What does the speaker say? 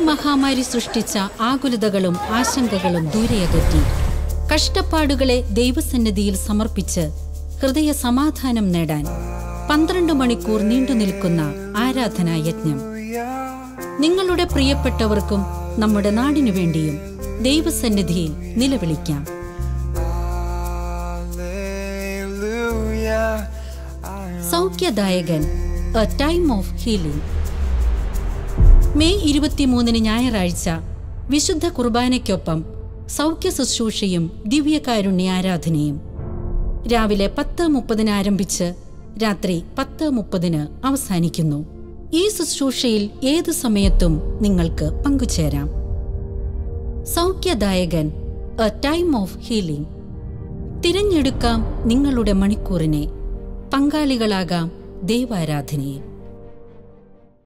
Covid മഹാമാരി സൃഷ്ടിച്ച ആകുലതകളും ആശങ്കകളും ദൂരെയകറ്റി കഷ്ടപ്പാടുകളെ ദൈവസന്നിധിയിൽ സമർപ്പിച്ച് ഹൃദയ സമാധാനം നേടാൻ 12 മണിക്കൂർ നീണ്ടുനിൽക്കുന്ന ആരാധനായജ്ഞം. നിങ്ങളുടെ പ്രിയപ്പെട്ടവർക്കും നമ്മുടെ നാടിനു വേണ്ടിയും ദൈവസന്നിധിയിൽ നിലവിളിക്കാം. സൗഖ്യദായകൻ, a time of healing. May 23 ഞായറാഴ്ച വിശുദ്ധ കുർബാനയ്ക്കൊപ്പം സൗഖ്യ ശുശ്രൂഷയും ദിവ്യകാരുണ്യ ആരാധനയും രാവിലെ 10:30 ആരംഭിച്ച് രാത്രി 10:30 അവസാനിക്കുന്നു. ഈ ശുശ്രൂഷയിൽ ഏതു സമയത്തും നിങ്ങൾക്ക് പങ്കുചേരാം. സൗഖ്യദായകൻ, എ ടൈം ഓഫ് ഹീലിംഗ്. തിരഞ്ഞെടുക്കാം നിങ്ങളുടെ മണിക്കൂറിനെ. പങ്കാളികളാകാം ദൈവാരാധനയിൽ.